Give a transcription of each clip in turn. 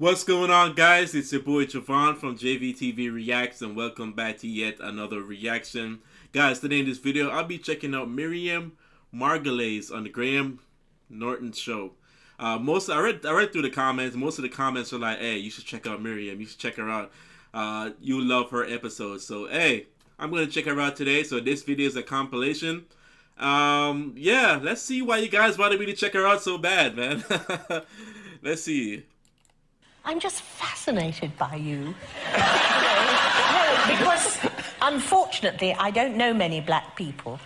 What's going on, guys? It's your boy Javon from JVTV Reacts, and welcome back to yet another reaction. Guys, today in this video, I'll be checking out Miriam Margolyes on the Graham Norton show. I read through the comments. Most of the comments are like, "Hey, you should check out Miriam. You should check her out. You love her episodes." So, hey, I'm gonna check her out today. So this video is a compilation. Yeah, let's see why you guys wanted me to check her out so bad, man. Let's see. I'm just fascinated by you. No, because unfortunately I don't know many black people.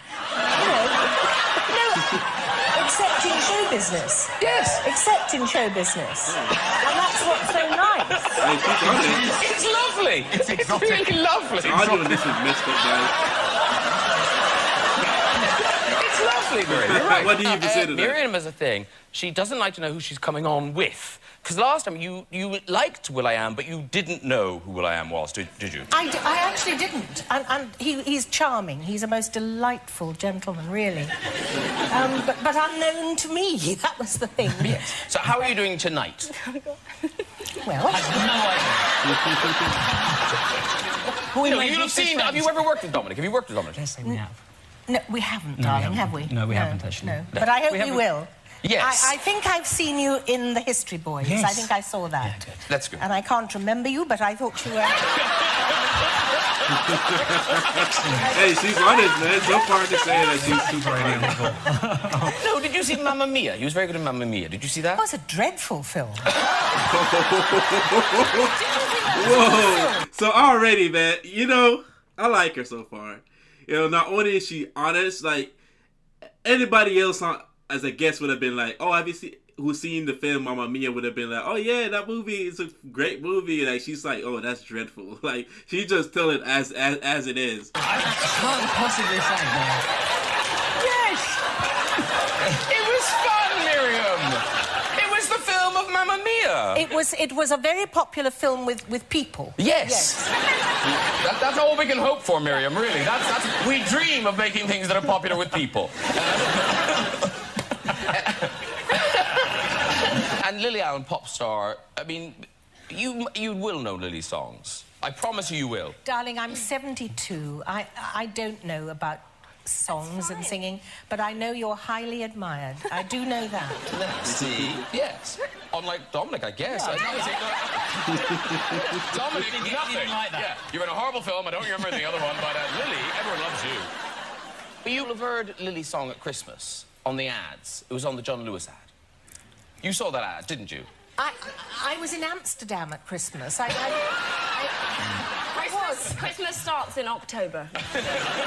Except in show business. Yes. Except in show business. And that's what's so nice. It's lovely. It's really lovely. The audio in this is messed up, guys. It's lovely, Miriam. Right. What do you even say to that? Miriam has a thing. She doesn't like to know who she's coming on with. Because last time you liked will.i.am, but you didn't know who will.i.am was, did you? I actually didn't. And he's charming. He's a most delightful gentleman, really. But unknown to me. That was the thing. Yes. So how are you doing tonight? Well... Have you ever worked with Dominic? Have you worked with Dominic? Yes, we have. No, we haven't, darling, have we? No, we haven't, actually. No. But I hope we will. Yes. I think I've seen you in the History Boys. Yes. I think I saw that. Yeah, good. That's good. And I can't remember you, but I thought you were... Hey, she's honest, man. So far to say that she's super honest. No, did you see Mamma Mia? He was very good in Mamma Mia. Did you see that? That was a dreadful film. Whoa. So already, man, I like her so far. Not only is she honest, like, anybody else as a guest would have been like, oh, have you seen the film Mamma Mia, would have been like, oh yeah, that movie is a great movie. Like, she's like, oh, that's dreadful. Like, she just tell it as it is. I can't possibly say that. Yes! It was fun, Miriam! It was the film of Mamma Mia! It was a very popular film with people. Yes! That's all we can hope for, Miriam, really. We dream of making things that are popular with people. And Lily Allen, pop star, I mean, you will know Lily's songs. I promise you will. Darling, I'm 72. I don't know about songs and singing, but I know you're highly admired. I do know that. Let's see. Yes. Unlike Dominic, I guess. Yeah. Dominic, nothing. Like that. Yeah. You're in a horrible film. I don't remember the other one, but Lily, everyone loves you. But you'll have heard Lily's song at Christmas on the ads. It was on the John Lewis ad. You saw that ad, didn't you? I was in Amsterdam at Christmas. Christmas starts in October.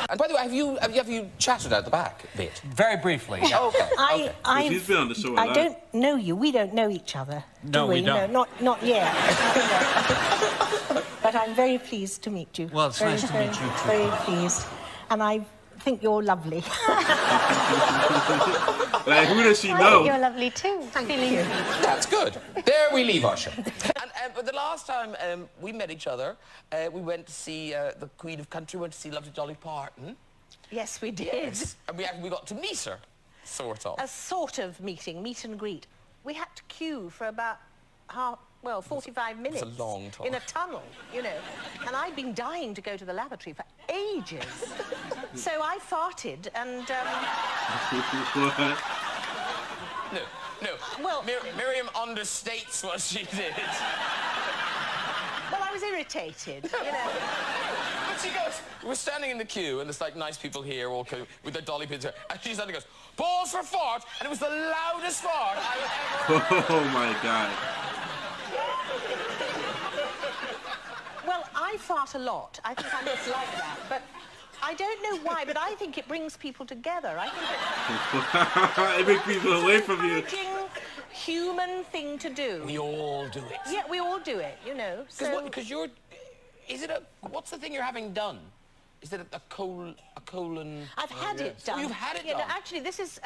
And by the way, have you chatted at the back a bit? Very briefly. Oh, okay. She's been on the show a lot. I don't know you. We don't know each other. No, do we? we don't. No, not yet. But I'm very pleased to meet you. Well, it's nice to meet you too. Very pleased. And I think you're lovely. Like, who does she know? You're lovely too. Thank you. That's good. There we leave our show. But the last time we met each other, we went to see the Queen of Country, went to see Lovely Dolly Parton. Yes, we did. Yes. And we got to meet her, sort of. A sort of meet and greet. We had to queue for about 45 minutes. It's a long time. In a tunnel, And I'd been dying to go to the lavatory for ages. So I farted and... No. Well... Miriam understates what she did. Well, I was irritated, But she goes, we're standing in the queue, and there's, like, nice people here all with their dolly pins, and she suddenly goes, "Pause for fart," and it was the loudest fart I have ever heard. Oh, my God. Well, I fart a lot. I think I'm just like that, but... I don't know why, but I think it brings people together. I think it brings people away from you. It's an encouraging, human thing to do. We all do it. Yeah, we all do it, Because what's the thing you're having done? Is it a colon? I've had it done. Oh, you've had it done? Actually, this is,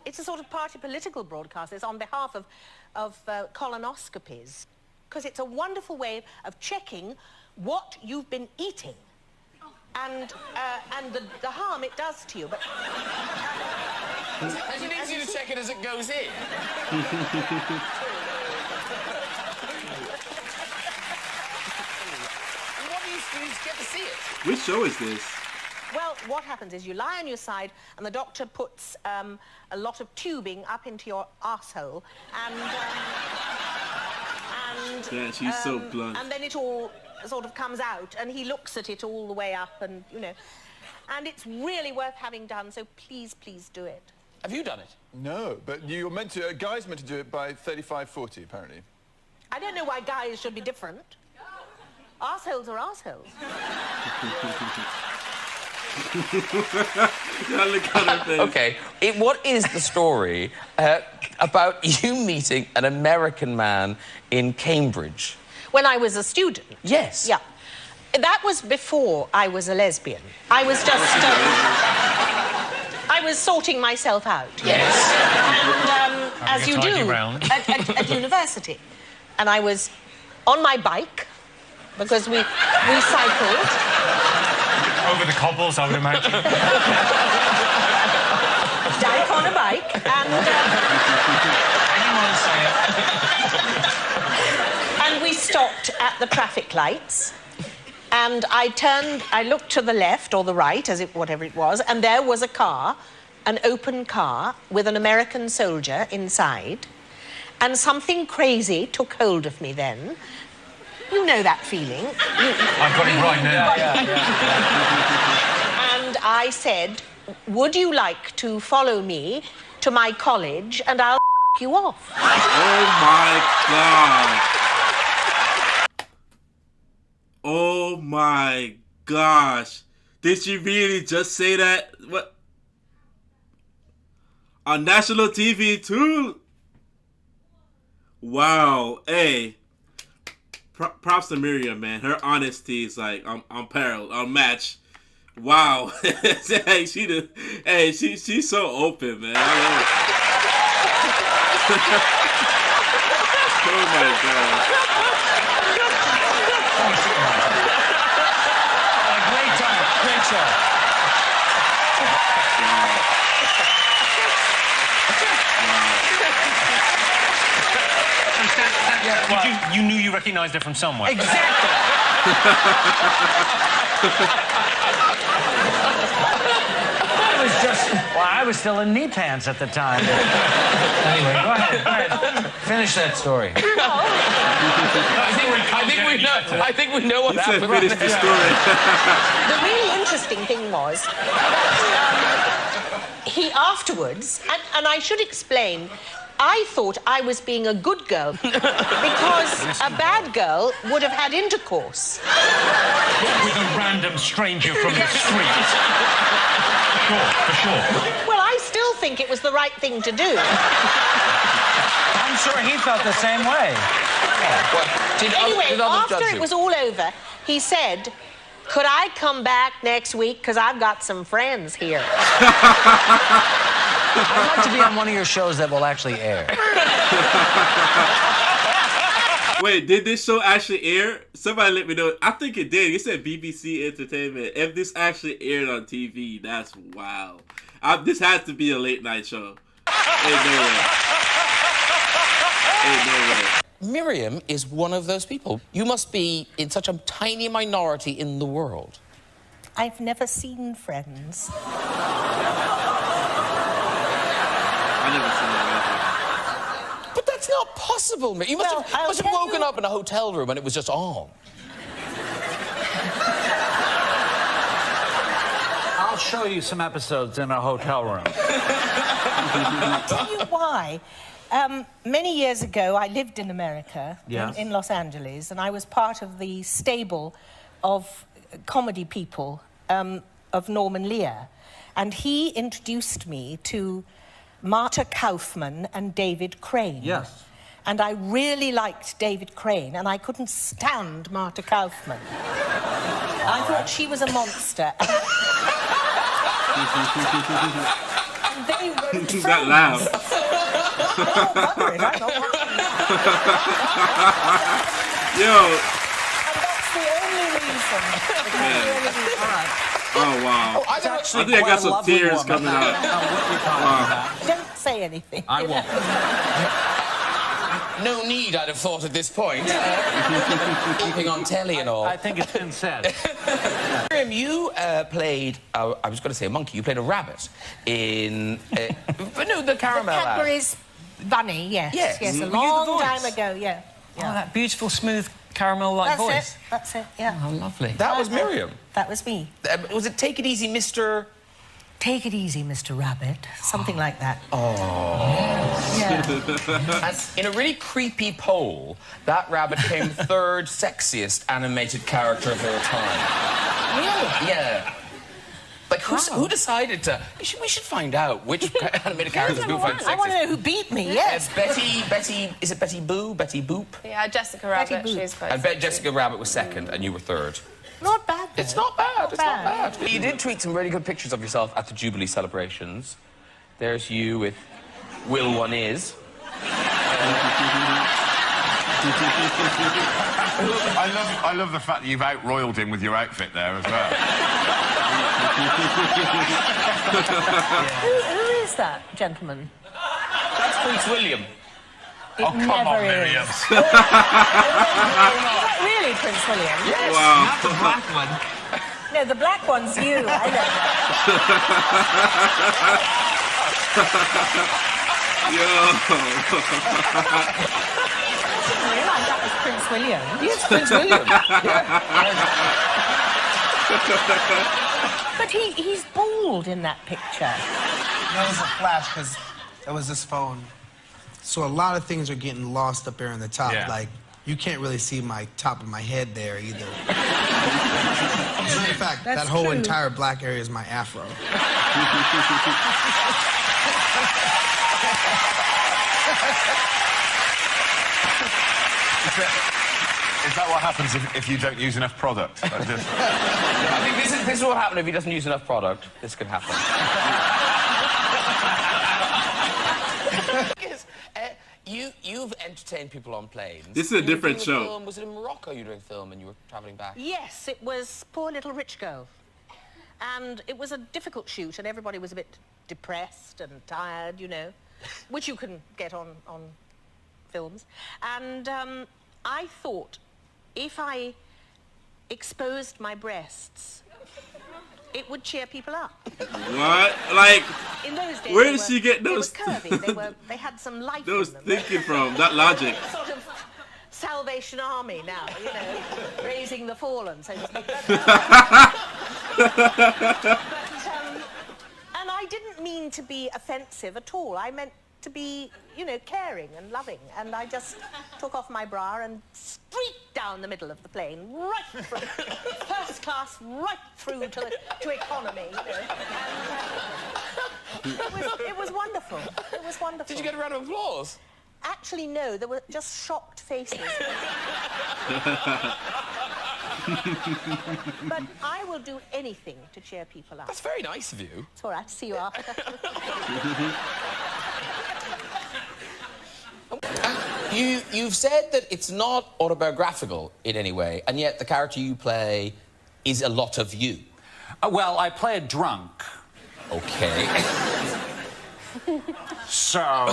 it's a sort of party political broadcast. It's on behalf of colonoscopies. Because it's a wonderful way of checking what you've been eating. And the harm it does to you, but... Is it easy to check it as it goes in? Which show is this? Well, what happens is you lie on your side and the doctor puts a lot of tubing up into your arsehole and Yeah, she's so blunt. and then it all sort of comes out and he looks at it all the way up and, you know, and it's really worth having done, so please, please do it. Have you done it? No, but you're meant to, a guy's meant to do it by 35, 40, apparently. I don't know why guys should be different. Arseholes are arseholes. Yeah, look at her face. Okay, what is the story about you meeting an American man in Cambridge? When I was a student. Yes. Yeah. That was before I was a lesbian. I was just... I was sorting myself out. Yes. And, as you do at university. And I was on my bike, because we cycled. Over the cobbles, I would imagine. Dyke on a bike, and... Anyone say it? And we stopped at the traffic lights. And I looked to the left or the right, whatever it was, and there was a car, an open car, with an American soldier inside. And something crazy took hold of me then. You know that feeling. I've got it right now. And I said, would you like to follow me to my college and I'll you off? Oh my God. Oh my gosh. Did she really just say that? What? On national TV too? Wow. Hey. Props to Miriam, man. Her honesty is like unmatched. Wow. Hey, she's so open, man. I love it. Oh my God. Great time. Great show. You knew you recognized her from somewhere. Exactly. I was still in knee pants at the time. Anyway, go ahead. Finish that story. I think we know what You said happened. finish the story. The really interesting thing was that he afterwards, and I should explain, I thought I was being a good girl because a bad girl would have had intercourse. With a random stranger from the street. Sure, for sure. Well, I still think it was the right thing to do. I'm sure he felt the same way. Anyway, after it was all over, he said, could I come back next week? Because I've got some friends here. I'd like to be on one of your shows that will actually air. Wait, did this show actually air? Somebody let me know. I think it did. It said BBC Entertainment. If this actually aired on TV, that's wild. This has to be a late night show. Ain't no way. Ain't no way. Miriam is one of those people. You must be in such a tiny minority in the world. I've never seen Friends. I never seen that But that's not possible, Miriam. You must have woken up in a hotel room and it was just on. I'll show you some episodes in a hotel room. I'll tell you why. Many years ago, I lived in America, in Los Angeles, and I was part of the stable of comedy people of Norman Lear. And he introduced me to Marta Kaufman and David Crane. Yes. And I really liked David Crane, and I couldn't stand Marta Kaufman. I thought she was a monster. And they were friends. That loud. Oh, bugger it, I'm not watching that. Yo. And that's the only reason. Oh, wow. I think I got some tears coming out. Don't say anything. I won't. no need, I'd have thought, at this point. Keeping on telly and all. I think it's been said. Miriam, you played, I was going to say a monkey, you played a rabbit in, no, the caramel ad. Cadbury's bunny, yes. Yes. Yes, a Were you the long voice? time ago, yeah. Oh, that beautiful, smooth, caramel-like voice. That's it, yeah. Oh, lovely. That was Miriam. That was me. Was it Take It Easy, Mr... Take it easy, Mr. Rabbit. Something like that. And in a really creepy poll, that rabbit came third sexiest animated character of all time. Really? Yeah. Like, who decided to... We should find out which animated characters we find I want to sexiest. know who beat me, yes. Betty... Is it Betty Boo? Betty Boop? Yeah, Jessica Rabbit. Boop. She's quite I bet sexy. Jessica Rabbit was second and you were third. Not bad, though. It's not bad. It's not bad. bad. You did tweet some really good pictures of yourself at the Jubilee celebrations. There's you with Will One Is. I love the fact that you've out-royaled him with your outfit there as well. Who is that gentleman? That's Prince William. It Oh, come on, never Miriam. is. Is that really Prince William? Yes. Wow. Not the black one. No, the black one's you. I know. Yo. I didn't realise that was Prince William. Yes, Prince William. But he's bald in that picture. That was a flash because that was this phone. So a lot of things are getting lost up there in the top. Yeah. Like, you can't really see my top of my head there either. As a matter of fact, That's that whole true. entire black area is my afro. Is that what happens if you don't use enough product? I think this is what happens if he doesn't use enough product. This could happen. Because, you've entertained people on planes. This is a You were different doing show. Film. Was it in Morocco you were doing film and you were travelling back? Yes, it was Poor Little Rich Girl. And it was a difficult shoot, and everybody was a bit depressed and tired, you know, which you can get on films. And I thought if I exposed my breasts, it would cheer people up. What? Like, In those days, where they did she get those? They were curvy. They had some life Those in them. thinking from that logic. Sort of Salvation Army now, you know, raising the fallen, so to speak. And I didn't mean to be offensive at all. I meant to be, you know, caring and loving. And I just took off my bra and streaked down the middle of the plane, right from first class, right through to economy. You know. And, it was wonderful. It was wonderful. Did you get a round of applause? Actually, no. There were just shocked faces. But I will do anything to cheer people up. That's very nice of you. It's all right. See you after. You've said that it's not autobiographical in any way, and yet the character you play is a lot of you. Well, I play a drunk. Okay. So...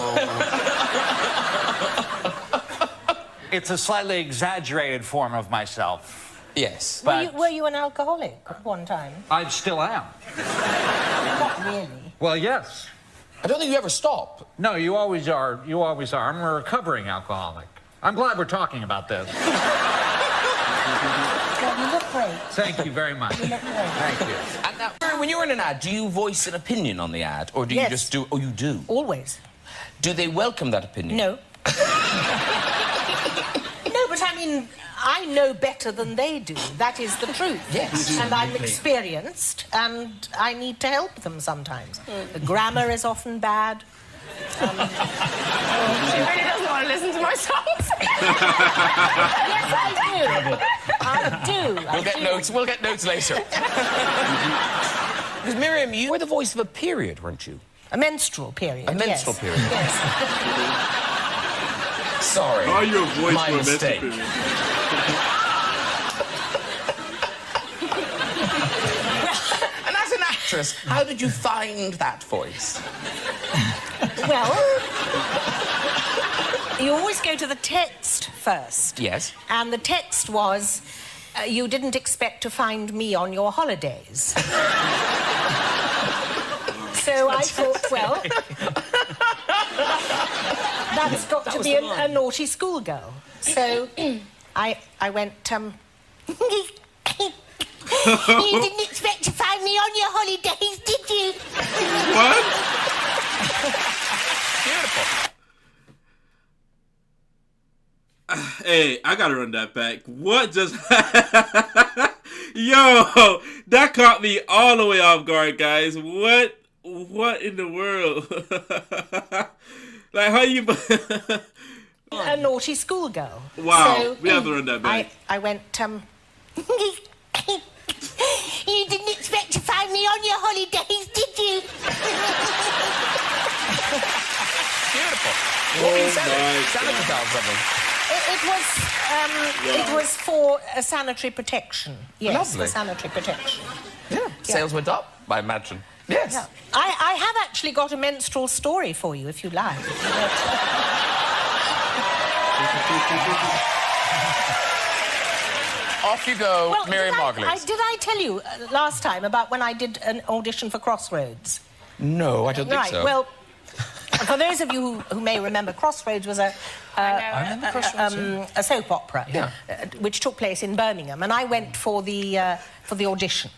it's a slightly exaggerated form of myself. Yes. But Were you an alcoholic at one time? I still am. Not really. Well, yes. I don't think you ever stop. No, you always are. You always are. I'm a recovering alcoholic. I'm glad we're talking about this. Well, you look great. Thank you very much. You look great. Thank you. And now, when you're in an ad, do you voice an opinion on the ad, or do you Yes. just do... Oh, you do? Always. Do they welcome that opinion? No. No, but I mean, I know better than they do. That is the truth. Yes. And I'm experienced, and I need to help them sometimes. The grammar is often bad. She really doesn't want to listen to my songs. Yes, I do. We'll get notes later. Because Miriam, you were the voice of a period, weren't you? A menstrual period. A menstrual yes. period. Yes. Sorry. Are you a voice My for a mistake. menstrual period? And as an actress, how did you find that voice? Well, You always go to the text first. Yes. And the text was, you didn't expect to find me on your holidays. So I thought, well, that's got to be a naughty schoolgirl. So I went, you didn't expect to find me on your holidays, did you? What? Beautiful. Hey, I gotta run that back. What just Yo, that caught me all the way off guard, guys. What in the world? Like, how you... A naughty schoolgirl. Wow, so, we have to run that back. I went, you didn't expect to find me on your holidays, did you? Beautiful. What were you selling? Sanitary towels, something? It was for sanitary protection. Yes, Lovely. for sanitary protection. Yeah. Sales went up, I imagine. Yes. Yeah. I have actually got a menstrual story for you, if you like. Off you go, Well, Miriam Margolyes. did I tell you last time about when I did an audition for Crossroads? No, I don't think so. Well, for those of you who may remember, Crossroads was a soap opera, which took place in Birmingham, and I went for the audition,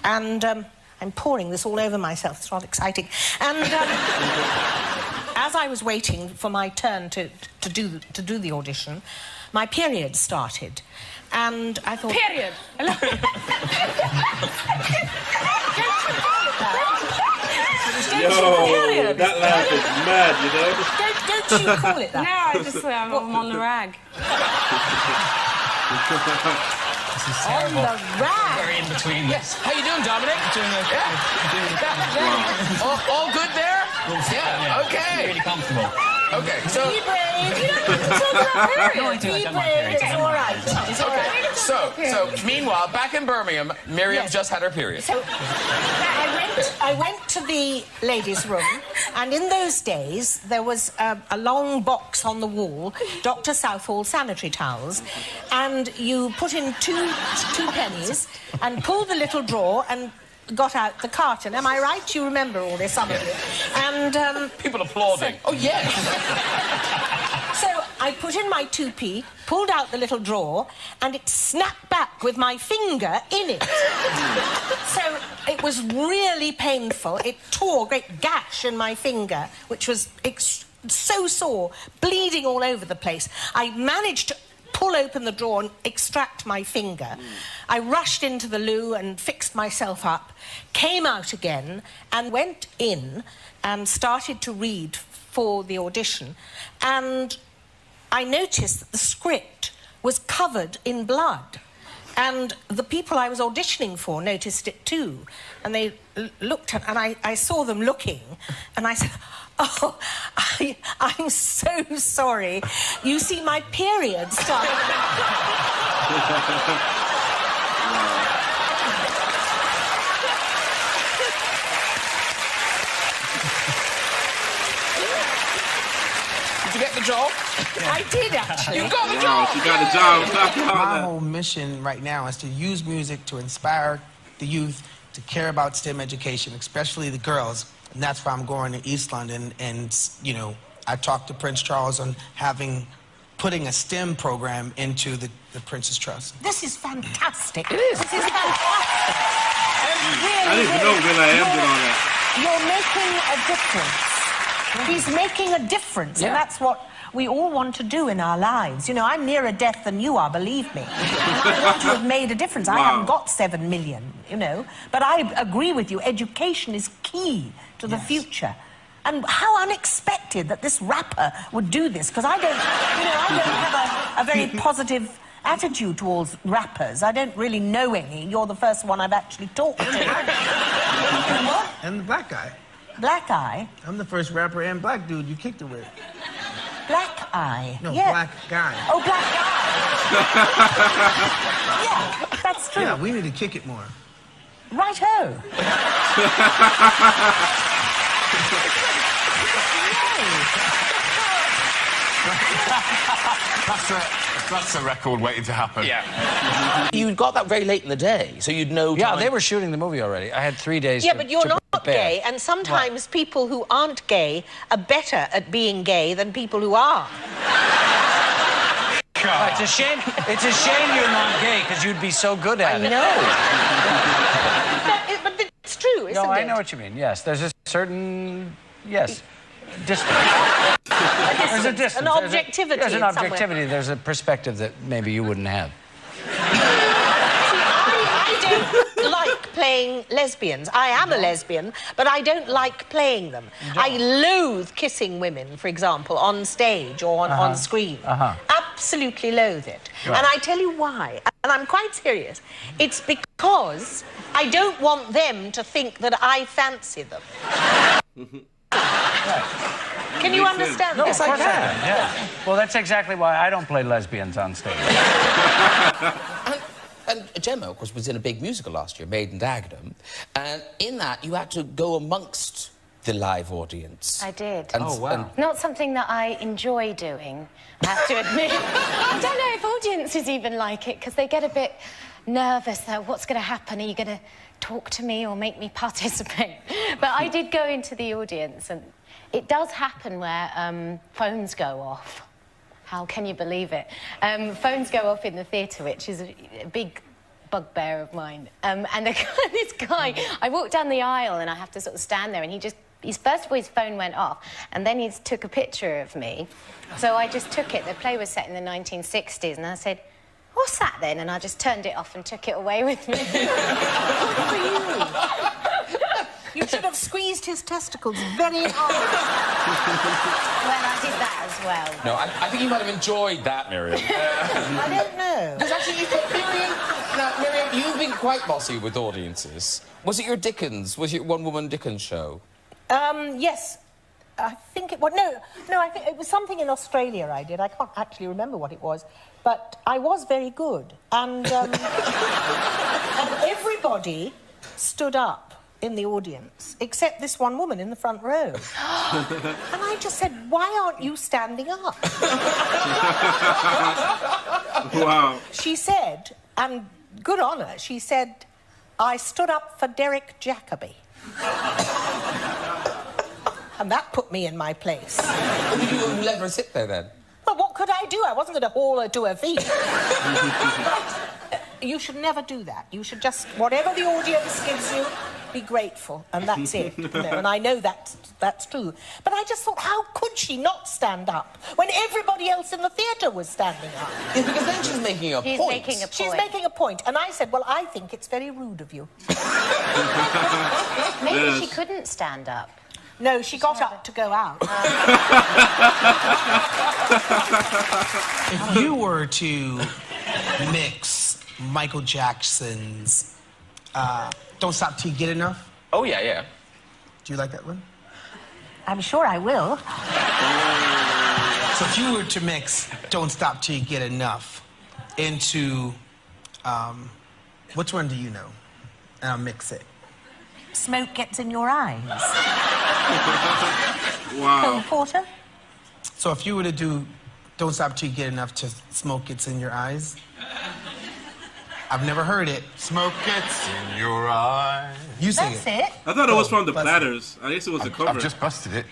and I'm pouring this all over myself. It's rather exciting, and as I was waiting for my turn to do the audition, my period started, and I thought... Period. Yo, that laugh is mad, you know? Don't you call it that? No, I just I'm on the rag. On the rag. Very in between. Yes. How you doing, Dominic? Doing okay. All good there? Yeah, okay. Really comfortable. Okay, so... Be brave. You don't have to talk about period. I Be don't mind brave. periods. It's all right. It's all right. So meanwhile, back in Birmingham, Miriam's just had her period. So I went to the ladies' room, and in those days there was a long box on the wall, Dr. Southall sanitary towels, and you put in two pennies and pulled the little drawer and got out the carton. Am I right? You remember all this, some of you. And people applauding. Oh yes. so I put in my 2p, pulled out the little drawer, and it snapped back with my finger in it. So it was really painful. It tore a great gash in my finger, which was so sore, bleeding all over the place. I managed to pull open the drawer and extract my finger. I rushed into the loo and fixed myself up, came out again, and went in and started to read for the audition, and I noticed that the script was covered in blood, and the people I was auditioning for noticed it too, and they looked at, and I saw them looking, and I said, oh, I'm so sorry. You see, my period started... Did you get the job? I did, actually. You got the job! She got a job. My whole mission right now is to use music to inspire the youth to care about STEM education, especially the girls. And that's why I'm going to East London, and, you know, I talked to Prince Charles on putting a STEM program into the Prince's Trust. This is fantastic. It is. This is fantastic. Really, I didn't even know will.i.am did all that. You're making a difference. He's making a difference, and that's what we all want to do in our lives. You know, I'm nearer death than you are, believe me. And I want to have made a difference. I haven't got 7 million, you know, but I agree with you. Education is key to the future. And how unexpected that this rapper would do this, because I don't have a very positive attitude towards rappers. I don't really know any. You're the first one I've actually talked to. What? And the black guy. Black Eye? I'm the first rapper and black dude you kicked it with. Black Eye? No, black guy. Oh, black guy. Yeah, that's true. Yeah, we need to kick it more. Right-ho. That's a record waiting to happen. Yeah. You got that very late in the day, so you'd know. Yeah, they were shooting the movie already. I had 3 days. Yeah, to, but you're to not prepare. gay, and sometimes people who aren't gay are better at being gay than people who are. Oh, it's a shame. It's a shame you're not gay because you'd be so good at it. I know. But it's true, isn't it? No, I know what you mean. Yes, there's a certain distance. There's a distance. An objectivity. There's an objectivity. There's a perspective that maybe you wouldn't have. I don't like playing lesbians. I am a lesbian, but I don't like playing them. I loathe kissing women, for example, on stage or on screen. Absolutely loathe it. Right. And I tell you why, and I'm quite serious. It's because I don't want them to think that I fancy them. Can you understand? No, Yes, of course I can. Yeah. Well, that's exactly why I don't play lesbians on stage. And Gemma, of course, was in a big musical last year, Maid and Dagenham, and in that you had to go amongst the live audience. I did. And, Oh, wow. Not something that I enjoy doing, I have to admit. I don't know if audiences even like it, because they get a bit nervous that what's going to happen? Are you going to talk to me or make me participate? But I did go into the audience, and it does happen where phones go off. How can you believe it? Phones go off in the theatre, which is a big bugbear of mine. And this guy, I walked down the aisle and I have to sort of stand there, and first of all, his phone went off, and then he took a picture of me. So I just took it. The play was set in the 1960s, and I said, "What's that then?" And I just turned it off and took it away with me. Good for you. You should have squeezed his testicles very hard. Well, I did that as well. No, I think you might have enjoyed that, Miriam. I don't know. Because actually, Miriam, you've been quite bossy with audiences. Was it your Dickens? Was it your one-woman Dickens show? Yes. I think it was... No, I think it was something in Australia I did. I can't actually remember what it was. But I was very good. And, and everybody stood up in the audience, except this one woman in the front row. And I just said, "Why aren't you standing up?" Wow. She said, and good on her, she said, "I stood up for Derek Jacobi." And that put me in my place. You let her sit there then? Well, what could I do? I wasn't going to haul her to her feet. You should never do that. You should just, whatever the audience gives you, be grateful, and that's it. You know, and I know that's true. But I just thought, how could she not stand up when everybody else in the theatre was standing up? Yeah, because then she's making a point. She's making a point. And I said, "Well, I think it's very rude of you." Maybe she couldn't stand up. No, she got up to go out. If you were to mix Michael Jackson's Don't Stop Till You Get Enough. Oh, yeah. Do you like that one? I'm sure I will. So if you were to mix Don't Stop Till You Get Enough into, which one do you know? And I'll mix it. Smoke Gets in Your Eyes. Wow. Cole Porter? So if you were to do Don't Stop Till You Get Enough to Smoke Gets in Your Eyes, I've never heard it. Smoke gets in your eyes. You sing That's it. it. I thought it was from the Busted. Platters. I guess it was a cover. I've just busted it.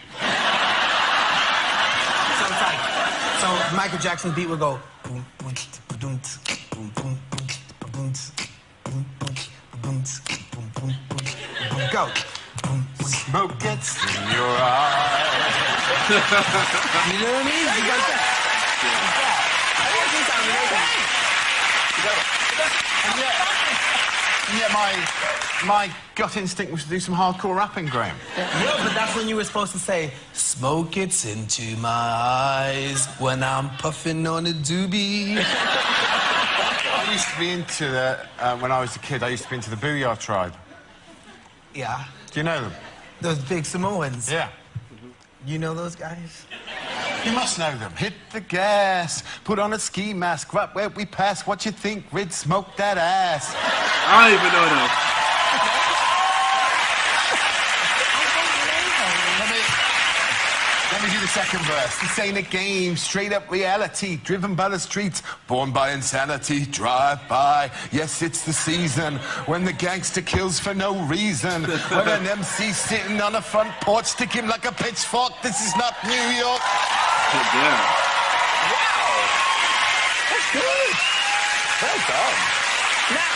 So it's like, so Michael Jackson's beat would go. Boom, boom, boom, boom, boom, boom, boom, boom, boom, boom, boom, boom, boom, go. Boom, Smoke gets in your eyes. You know what I mean? You got that. And yet my gut instinct was to do some hardcore rapping, Graham. Yeah, but that's when you were supposed to say, "Smoke gets into my eyes when I'm puffing on a doobie." I used to be into the, when I was a kid, I used to be into the Booyah tribe. Yeah. Do you know them? Those big Samoans. Yeah. You know those guys? You must know them. Hit the gas, put on a ski mask, right where we pass. What you think, Rid? Smoke that ass. I don't even know that. Let me do the second verse. This ain't a game, straight up reality. Driven by the streets, born by insanity. Drive by, yes, it's the season when the gangster kills for no reason. When an MC sitting on a front porch, stick him like a pitchfork. This is not New York. Yeah. Wow. That's good. Well done. No.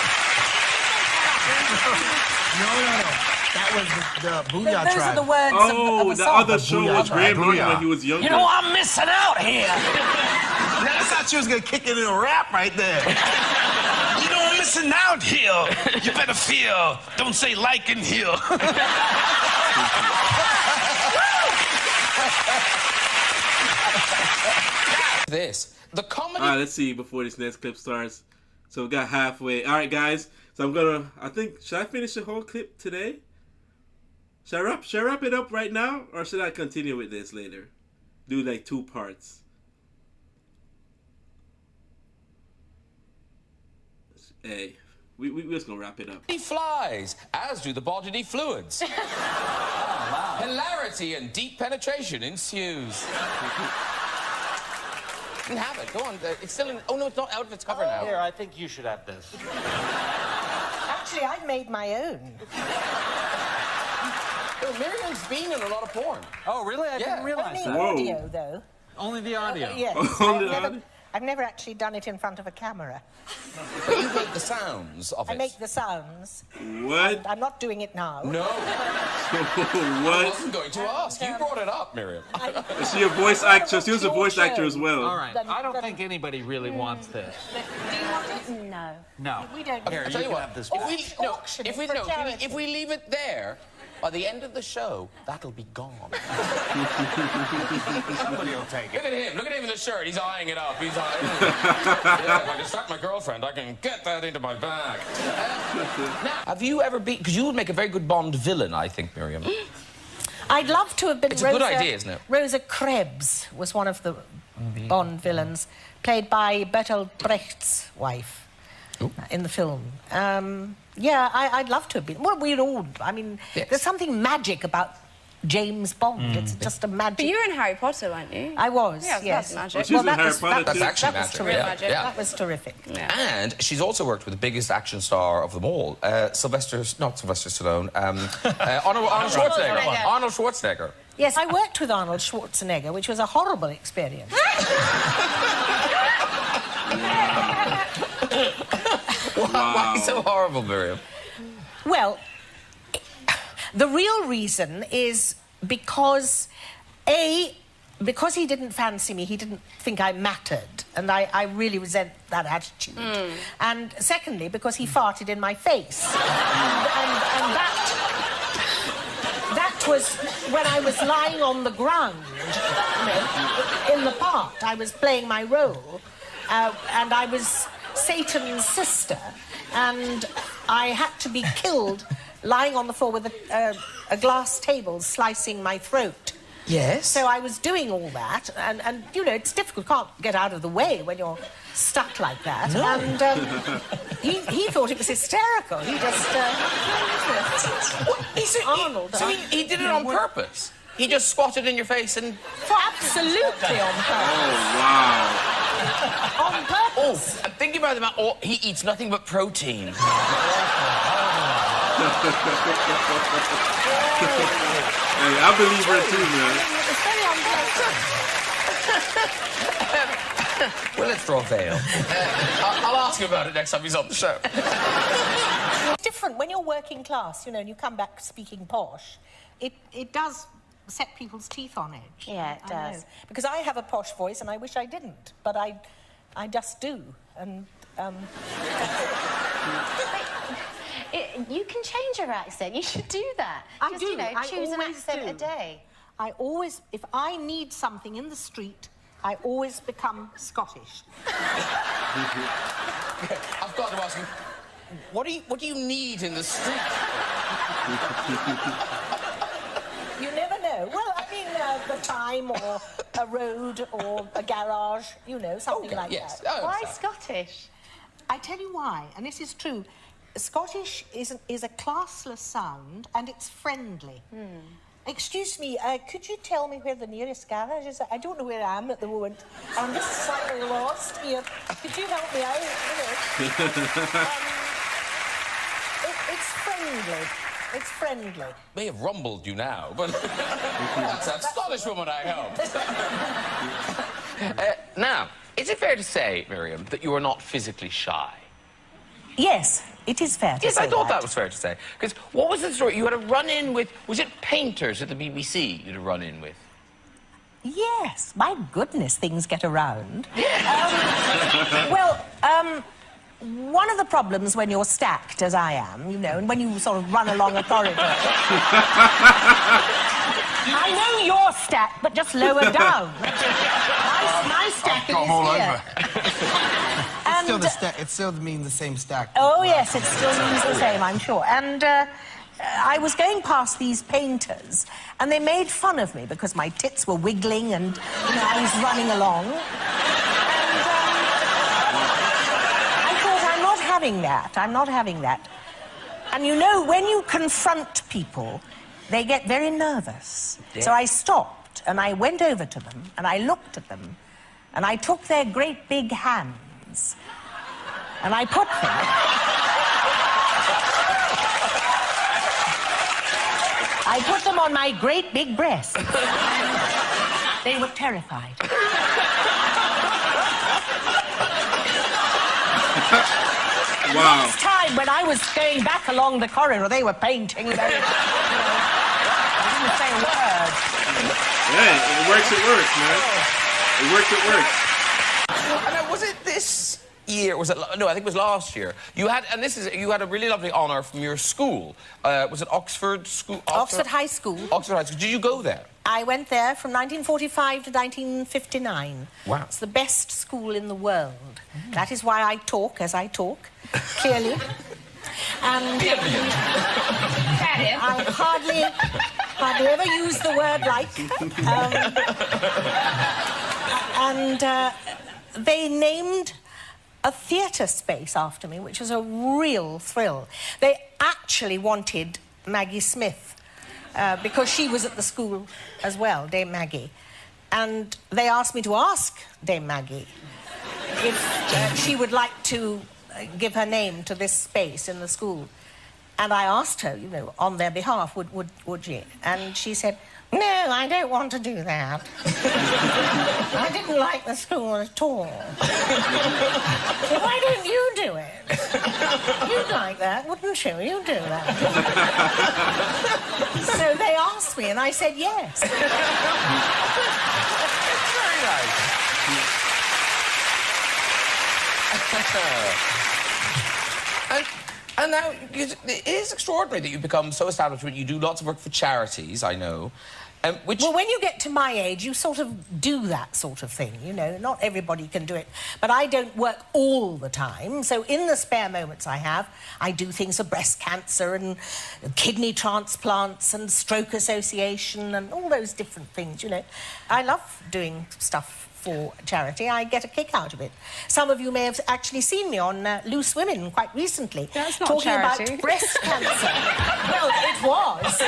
That was the Booyah Those tribe. are the words Oh, of a the song. other show was Graham Norton when he was younger. You know, I'm missing out here. Now, I thought you was gonna kick it in a rap right there. You know, I'm missing out here. You better feel. Don't say like in here. This. The comedy... All right, let's see before this next clip starts. So we got halfway. All right, guys. So should I finish the whole clip today? Should I wrap it up right now? Or should I continue with this later? Do like 2 parts. Hey, we're just gonna wrap it up. He flies, as do the bodily fluids. Wow. Hilarity and deep penetration ensues. You can have it. Go on. It's still in... Oh, no, it's not out of its cover now. Here, I think you should have this. Actually, I've made my own. Oh, Miriam's been in a lot of porn. Oh, really? I didn't realize Only that. audio, though. Only the audio? Yes. Only the audio? I've never actually done it in front of a camera. But you make the sounds of it. I make the sounds. What? I'm not doing it now. No. I What? wasn't going to ask. You brought it up, Miriam. Is she a voice actress? She was a voice actor as well. All right. I don't think anybody really wants this. Do you want it? No. No. We don't. Here, I'll you tell you can what. have this. Auction it for charity. If we leave it there, by the end of the show, that'll be gone. Somebody will take it. Look at him. Look at him in the shirt. He's eyeing it up. He's eyeing it up. Yeah, if I distract my girlfriend, I can get that into my bag. Now, have you ever been... Because you would make a very good Bond villain, I think, Miriam. I'd love to have been It's a good idea, isn't it? Rosa Krebs was one of the Bond villains, played by Bertolt Brecht's wife in the film. Yeah, I'd love to have been. Well, we'd all... I mean, Yes. there's something magic about James Bond. It's just a magic... But you were in Harry Potter, weren't you? I was, Yeah, yes. that's magic. Oh, she was in Harry Potter That's too? actually That was magic. terrific. Yeah. That was terrific. Yeah. And she's also worked with the biggest action star of them all, not Sylvester Stallone, Arnold Schwarzenegger. Arnold Schwarzenegger. Yes, I worked with Arnold Schwarzenegger, which was a horrible experience. Why so horrible, Miriam? Well, the real reason is because, because he didn't fancy me, he didn't think I mattered, and I really resent that attitude. And secondly, because he farted in my face. and that was when I was lying on the ground, you know, in the part. I was playing my role, and I was Satan's sister, and I had to be killed lying on the floor with a glass table slicing my throat. Yes. So I was doing all that, and you know, it's difficult, can't get out of the way when you're stuck like that. No. And he thought it was hysterical. He just... Arnold. So he did it on purpose? He just squatted in your face and... Absolutely on purpose. Oh, wow. On purpose. Oh, I'm thinking about him. Oh, he eats nothing but protein. Hey, I believe her too, man. It's very on purpose. Well, let's draw a veil. I'll ask him about it next time he's on the show. It's different when you're working class, you know, and you come back speaking posh. It does set people's teeth on edge. Yeah, it I does. know. Because I have a posh voice, and I wish I didn't, but I just do. And You can change your accent. You should do that. I Just, do. you know, I choose an always accent do. a day. I always, if I need something in the street, I always become Scottish. I've got to ask him, what do you need in the street? You never know. Well, I mean, the time, or a road, or a garage, you know, something like yes. that. Oh, Why sorry. Scottish? I tell you why, and this is true. Scottish is a classless sound, and it's friendly. Excuse me, could you tell me where the nearest garage is? I don't know where I am at the moment. I'm just slightly lost here. Could you help me out? It's friendly. It's friendly. May have rumbled you now, but that's that Scottish woman I helped. Now, is it fair to say, Miriam, that you are not physically shy? Yes, it is fair to say Yes, I thought that was fair to say. Because what was the story? You had a run-in with... Was it painters at the BBC you had a run-in with? Yes, my goodness, things get around. One of the problems when you're stacked, as I am, you know, and when you sort of run along a corridor... I know you're stacked, but just lower down. My stacking is here. It still means the same stack. Oh, yes, it still means the same, I'm sure. And I was going past these painters, and they made fun of me because my tits were wiggling and, you know, I was running along. And I thought, I'm not having that. I'm not having that. And, you know, when you confront people, they get very nervous. Yeah. So I stopped, and I went over to them, and I looked at them, and I took their great big hands, and I put them... I put them on my great big breasts. They were terrified. Wow. Next time, when I was going back along the corridor, they were painting. They, I didn't say a word. Yeah, it works, man. It works. And was it this year? Was it? No, I think it was last year. You had, and you had a really lovely honour from your school. Was it Oxford School? Oxford High School. Oxford High School. Did you go there? I went there from 1945 to 1959. Wow. It's the best school in the world. That is why I talk as I talk, clearly. And I hardly ever use the word like. They named a theatre space after me, which was a real thrill. They actually wanted Maggie Smith, because she was at the school as well, Dame Maggie. And they asked me to ask Dame Maggie if she would like to give her name to this space in the school. And I asked her, you know, on their behalf, would she? And she said, no, I don't want to do that. I didn't like the school at all. So why don't you do it? You'd like that, wouldn't you? You'd do that. So they asked me, and I said yes. Very nice. And now, it is extraordinary that you've become so established. You do lots of work for charities, I know. Well, when you get to my age, you sort of do that sort of thing, you know. Not everybody can do it. But I don't work all the time. So in the spare moments I have, I do things for breast cancer and kidney transplants and stroke association and all those different things, you know. I love doing stuff for charity. I get a kick out of it. Some of you may have actually seen me on Loose Women quite recently. That's not talking charity. about breast cancer. Well, it was.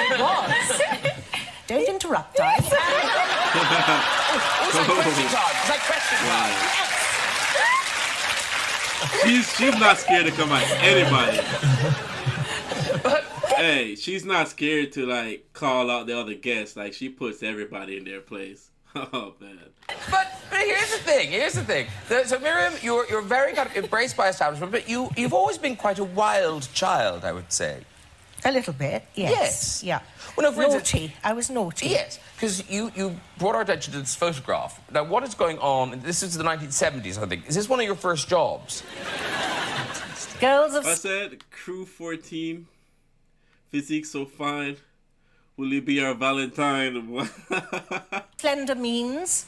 Don't interrupt, darling. It's like question time. It's like question time. She's not scared to come at anybody. Hey, she's not scared to, like, call out the other guests. Like, she puts everybody in their place. Oh, man. But here's the thing. So, Miriam, you're very kind of embraced by establishment, but you've always been quite a wild child, I would say. A little bit, yes. Yes. Yeah. Well, no, for instance, naughty. I was naughty. Yes, because you brought our attention to this photograph. Now, what is going on? This is the 1970s, I think. Is this one of your first jobs? Girls of... I said, crew 14, physique so fine. Will you be our Valentine? Slender means.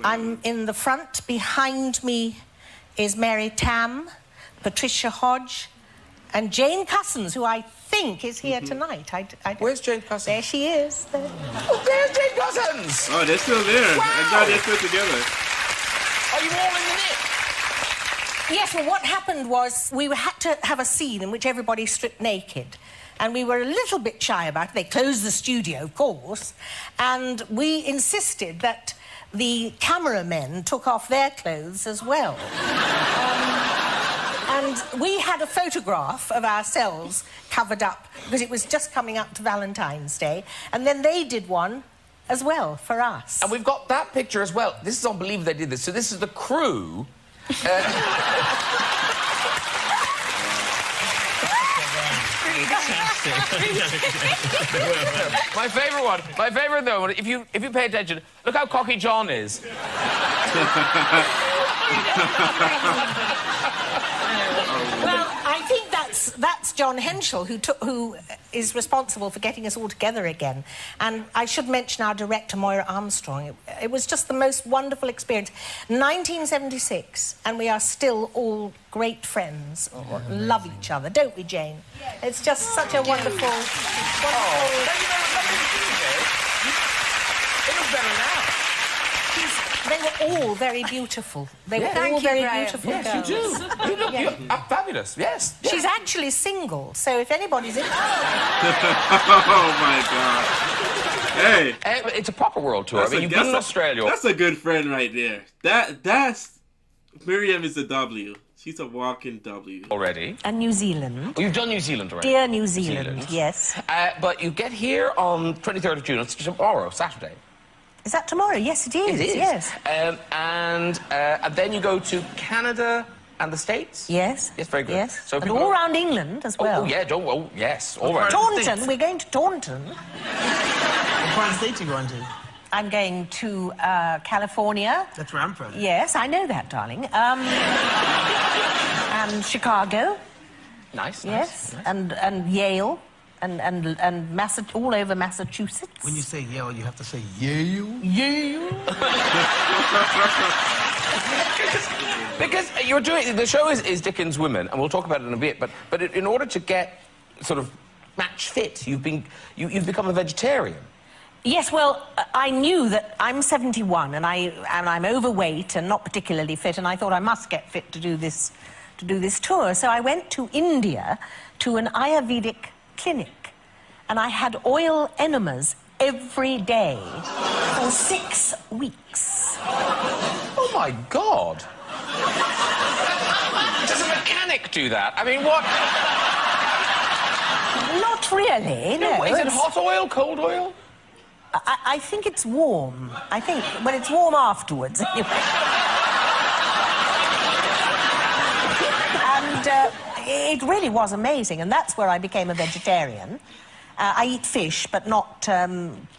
I'm in the front. Behind me is Mary Tam, Patricia Hodge, and Jane Cussons, who I think is here tonight. Where's Jane Cussons? There she is. There. Oh, there's Jane Cussons! Oh, they're still there. Wow. I'm glad they're still together. Are you all in the knit? Yes, well, what happened was we had to have a scene in which everybody stripped naked. And we were a little bit shy about it. They closed the studio, of course, and we insisted that the cameramen took off their clothes as well. And we had a photograph of ourselves covered up because it was just coming up to Valentine's Day, and then they did one as well for us. And we've got that picture as well. This is unbelievable they did this. So this is the crew. My favourite though, if you pay attention, look how cocky John is. Well, I think that's John Henschel who is responsible for getting us all together again. And I should mention our director, Moira Armstrong. It was just the most wonderful experience. 1976, and we are still all great friends. Love each other, don't we, Jane? Yes. It's just such a wonderful... It looks better now. They were all very beautiful. They were all very beautiful girls. Yes, you do. You look you're fabulous, yes. She's actually single, so if anybody's in... Oh, my God. Hey. It's a proper world tour. I mean, you've been in Australia. That's a good friend right there. That's... Miriam is a W. She's a walking W. Already. And New Zealand. Oh, you've done New Zealand already. Dear New Zealand, yes. But you get here on 23rd of June. It's tomorrow, Saturday. Is that tomorrow? Yes, it is. It is. Yes. And then you go to Canada and the States? Yes. Yes, very good. Yes. So and all around England as well. Oh, yeah. Yes, all around. Taunton. We're going to Taunton. What part of the States are you going to? I'm going to California. That's where I'm from. Yes, I know that, darling. And Chicago. Nice. Yes. Nice. And Yale. And all over Massachusetts. When you say Yale, you have to say Yale? Yale? Because you're doing... The show is Dickens Women, and we'll talk about it in a bit, but in order to get sort of match fit, you've become a vegetarian. Yes, well, I knew that I'm 71 and I'm overweight and not particularly fit, and I thought I must get fit to do this tour. So I went to India to an Ayurvedic clinic, and I had oil enemas every day for 6 weeks. Oh, my God. Does a mechanic do that? I mean, what? Not really, no. Is it hot oil, cold oil? I think it's warm. I think, but it's warm afterwards, anyway. And it really was amazing, and that's where I became a vegetarian. I eat fish, but not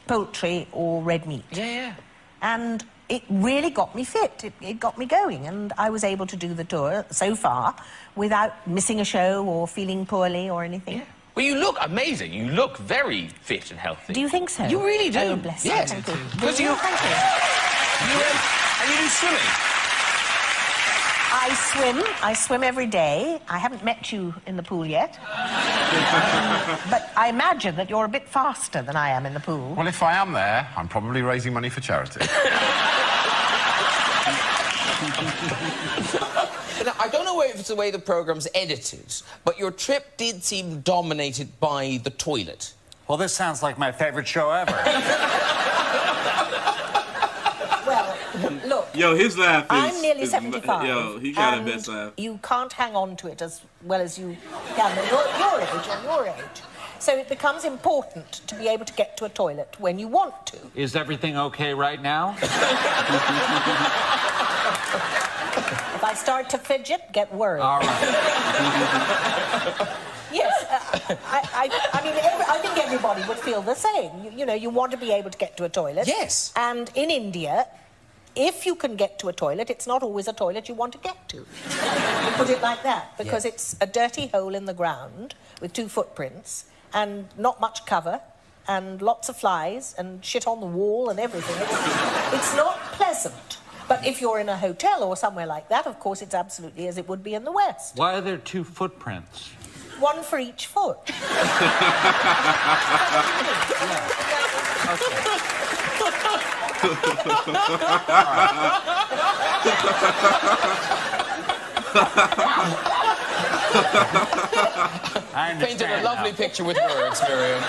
poultry or red meat. Yeah. And it really got me fit. It got me going, and I was able to do the tour so far without missing a show or feeling poorly or anything. Yeah. Well, you look amazing. You look very fit and healthy. Do you think so? You really do. Oh, bless you. Yes. Thank you. Because you... Thank you. And you do swimming. I swim every day. I haven't met you in the pool yet. But I imagine that you're a bit faster than I am in the pool. Well, if I am there, I'm probably raising money for charity. Now, I don't know if it's the way the programme's edited, but your trip did seem dominated by the toilet. Well, this sounds like my favourite show ever. Well, look... Yo, his laugh is... I'm nearly 75. Yo, he got a best laugh. You can't hang on to it as well as you can at your age and your age. So it becomes important to be able to get to a toilet when you want to. Is everything okay right now? If I start to fidget, get worried. All right. Yes, I mean, I think everybody would feel the same. You know, you want to be able to get to a toilet. Yes. And in India, if you can get to a toilet, it's not always a toilet you want to get to. You put it like that, because it's a dirty hole in the ground with 2 footprints and not much cover and lots of flies and shit on the wall and everything. It's not pleasant. But if you're in a hotel or somewhere like that, of course, it's absolutely as it would be in the West. Why are there 2 footprints? 1 for each foot. Painted a lovely picture with words, Miriam. No,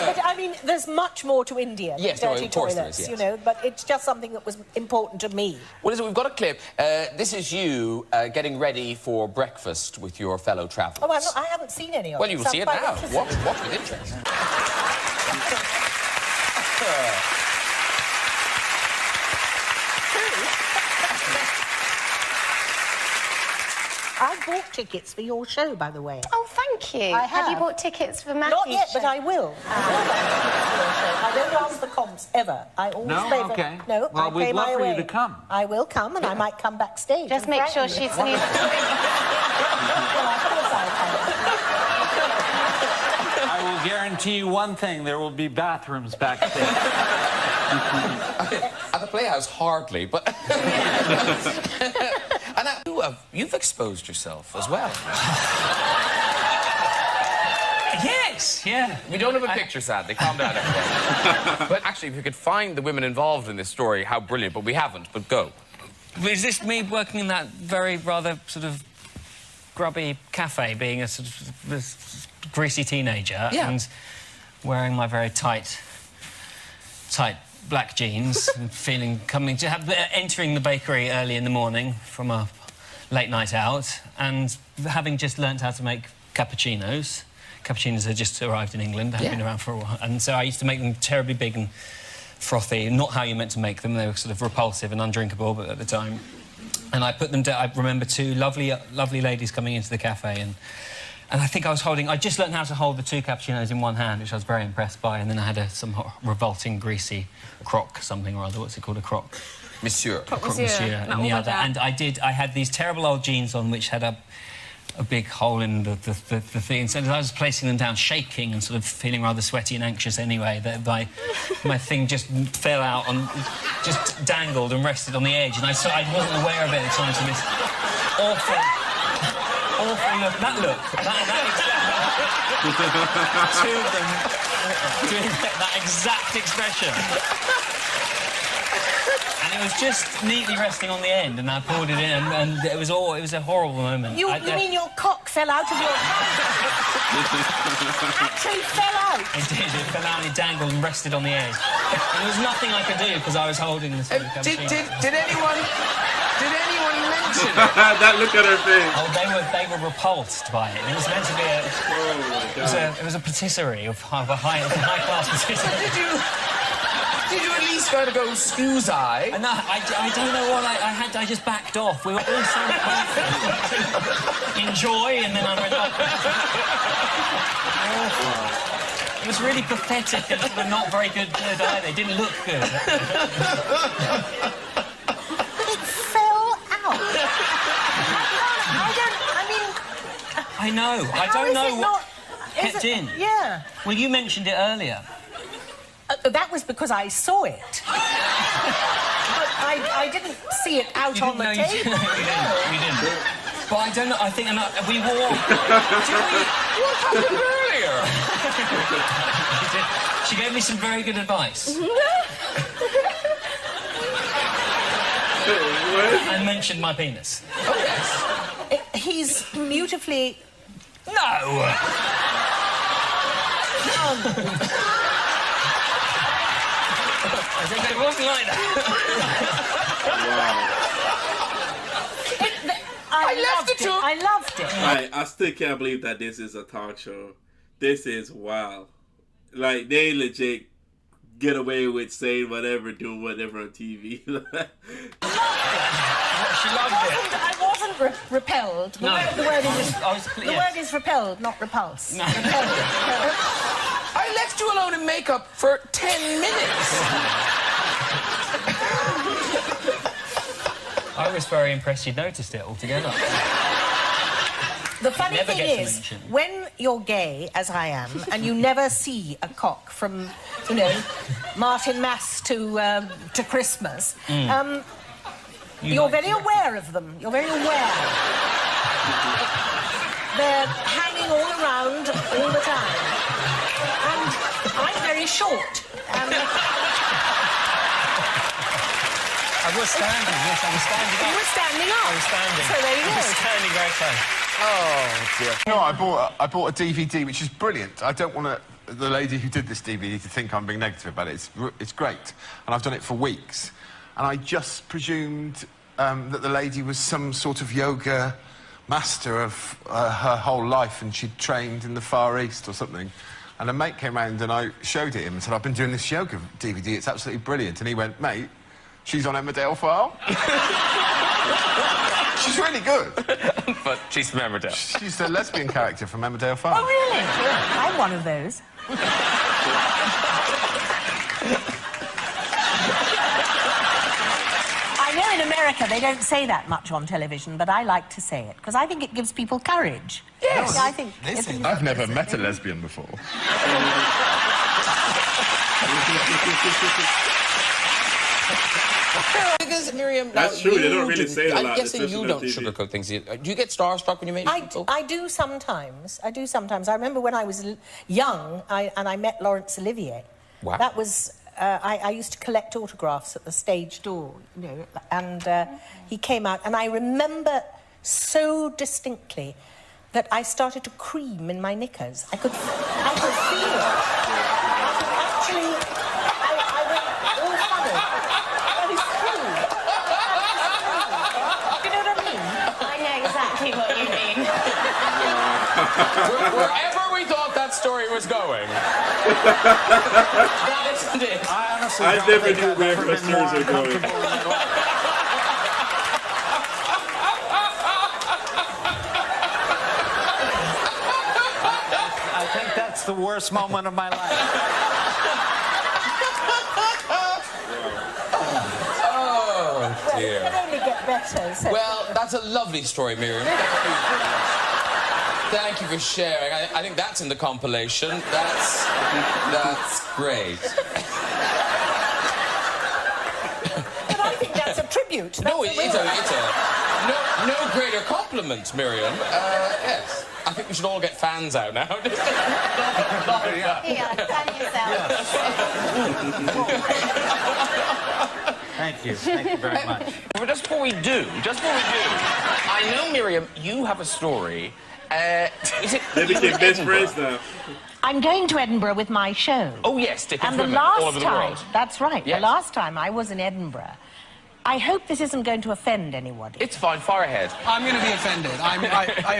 but I mean, there's much more to India than Yes, no, dirty of course there toilets, is, yes. you know, but it's just something that was important to me. Well, listen, we've got a clip. This is you getting ready for breakfast with your fellow travellers. Oh, I haven't seen any of it. Well, you will so see it I'm quite now. interested. Watch with interest. I bought tickets for your show, by the way. Oh, thank you. I Have you have. bought tickets for Matthew's Not yet, show? but I will. I don't ask the comps ever. I always No? pay for... Okay. No, Well, I we'd pay love my for you way. to come. I will come, and I might come backstage. Just and make prank sure you. she's... Well, of course I I will guarantee you one thing, there will be bathrooms backstage. At the Playhouse, hardly, but... And you've exposed yourself as well. Yes, yeah. We don't have a picture, sadly. Calm down, everyone. But actually, if you could find the women involved in this story, how brilliant. But we haven't, but go. Is this me working in that very rather sort of grubby cafe, being a sort of this greasy teenager and wearing my very tight black jeans and entering the bakery early in the morning from a late night out and having just learnt how to make cappuccinos. Cappuccinos had just arrived in England, they hadn't been around for a while, and so I used to make them terribly big and frothy, not how you meant to make them. They were sort of repulsive and undrinkable, but at the time. And I put them down. I remember two lovely ladies coming into the cafe, and I think I just learned how to hold the two cappuccinos in one hand, which I was very impressed by, and then I had some revolting, greasy croque, something or other. What's it called, a croque? Monsieur. Croque monsieur in the other. And I had these terrible old jeans on which had a big hole in the thing. So as I was placing them down, shaking and sort of feeling rather sweaty and anxious anyway, that my thing just fell out and just dangled and rested on the edge, and I wasn't aware of it at the time, so this awful look. Two of them doing that exact expression. And it was just neatly resting on the end, and I pulled it in, and it was a horrible moment. You mean your cock fell out of your hand? Actually fell out? It did. It fell out and it dangled and rested on the edge. And there was nothing I could do because I was holding the sort of cappuccino. Did anyone mention it? That look at her face. Oh, they were repulsed by it. It was meant to be it was a patisserie of a high-class patisserie. Did you at least kind of go scusi? No, I don't know what I just backed off. We were all so enjoy, and then I went off. It was really pathetic and sort of not very good either. It didn't look good. It fell out. I know. I don't know what kept in. Yeah. Well, you mentioned it earlier. That was because I saw it. But I didn't see it out on the table. You didn't. But I don't know. I think we wore. What happened earlier? She gave me some very good advice. And mentioned my penis. Oh yes. He's beautifully. No. It wasn't like that. I loved it. I still can't believe that this is a talk show. This is wild. Like, they legit get away with saying whatever, doing whatever on TV. She loved it. I wasn't repelled. The word is repelled, not repulsed. No. I left you alone in makeup for 10 minutes. I was very impressed you'd noticed it altogether. The funny thing is, when you're gay, as I am, and you never see a cock from, Martin Mass to Christmas, you're very aware of them. You're very aware. They're hanging all around all the time. And I'm very short. I was standing, yes, I was standing up. You were standing up. I was standing. So there you go. I was standing very close. Oh, dear. No, I bought a DVD, which is brilliant. I don't want the lady who did this DVD to think I'm being negative about it. It's great, and I've done it for weeks. And I just presumed that the lady was some sort of yoga master of her whole life, and she'd trained in the Far East or something. And a mate came round and I showed it him and said, I've been doing this yoga DVD, it's absolutely brilliant. And he went, mate, she's on Emmerdale File. She's really good. But she's from Emmerdale. She's the lesbian character from Emmerdale File. Oh, really? Yeah. I'm one of those. I know in America they don't say that much on television, but I like to say it, because I think it gives people courage. Yes. I think... I've never met a lesbian before. Because, Miriam... That's true, they don't really say it a lot. I'm guessing you don't sugarcoat things. Do you get starstruck when you meet people? I do sometimes. I do sometimes. I remember when I was young, and I met Laurence Olivier. Wow. That was... I used to collect autographs at the stage door, you know, and he came out, and I remember so distinctly that I started to cream in my knickers. I could feel it. Actually, I went all funny. That is true. Do you know what I mean? I know exactly what you mean. Wherever we thought that story was going. That isn't it. I never knew where her stories are going. I think that's the worst moment of my life. Oh, dear. Well, it can only get better. So. Well, that's a lovely story, Miriam. Thank you for sharing. I think that's in the compilation. That's great. But I think that's a tribute. No, it's a no greater compliment, Miriam. Yes. I think we should all get fans out now. Here, fan yourself. Thank you very much. But just before we do, I know, Miriam, you have a story. Is it? They became best friends now. I'm going to Edinburgh with my show. Oh, yes, Dickens and the women last all over the time, world. that's right, Yes. the last time I was in Edinburgh, I hope this isn't going to offend anybody. It's fine, far ahead. I'm going to be offended. I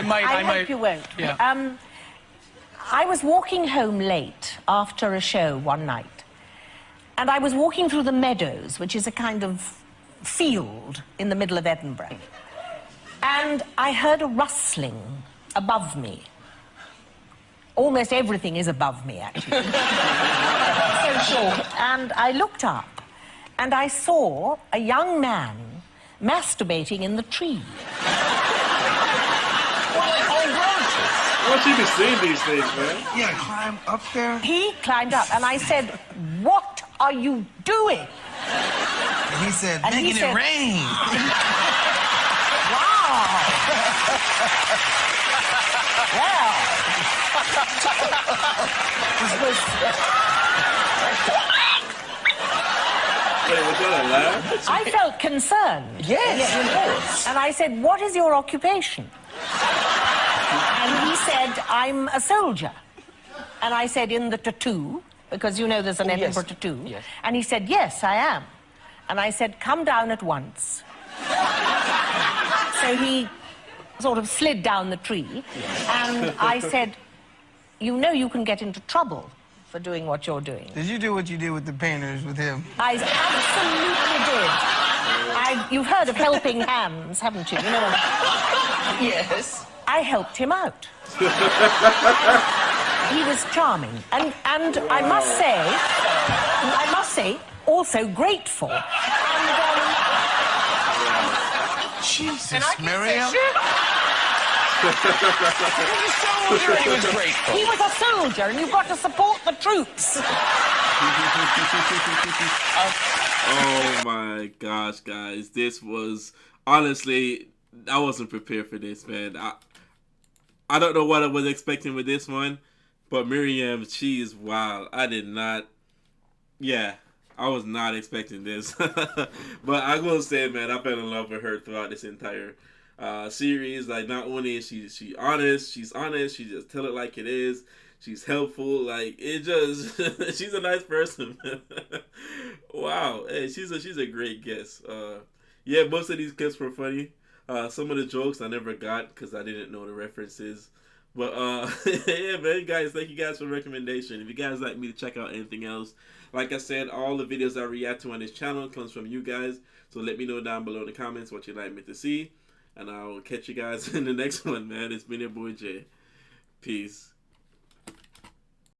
might. I hope you won't. Yeah. I was walking home late after a show one night, and I was walking through the meadows, which is a kind of field in the middle of Edinburgh, and I heard a rustling above me. Almost everything is above me, actually. So short. And I looked up, and I saw a young man masturbating in the tree. What's she be seeing these things, man? Yeah, climb up there. He climbed up, and I said, "What are you doing?" And he said, And he making said- it rain. Wow! Well, this was... Wait, was that a laugh? I felt concerned. Yes. And I said, "What is your occupation?" And he said, "I'm a soldier." And I said, "In the tattoo?" Because, you know, there's an Edinburgh tattoo. Yes. And he said, "Yes, I am." And I said, "Come down at once." So he sort of slid down the tree. And I said, "You know you can get into trouble for doing what you're doing." Did you do what you did with the painters with him? I absolutely did. You've heard of helping hands, haven't you? You know. Yes. I helped him out. He was charming, and I must say, also grateful. Jesus, Miriam. He was a soldier and he was grateful. He was a soldier, and you've got to support the troops. Oh my gosh, guys. This was, honestly, I wasn't prepared for this, man. I don't know what I was expecting with this one, but Miriam, she is wild. I was not expecting this. But I'm going to say, man, I fell in love with her throughout this entire series. Like, not only is she's honest, she just tell it like it is. She's helpful. Like, it just she's a nice person. Wow, hey, she's a great guest. Yeah, most of these clips were funny. Some of the jokes I never got because I didn't know the references. But yeah, man, guys, thank you guys for the recommendation. If you guys like me to check out anything else, like I said, all the videos I react to on this channel comes from you guys. So let me know down below in the comments what you'd like me to see. And I'll catch you guys in the next one, man. It's been your boy Jay. Peace.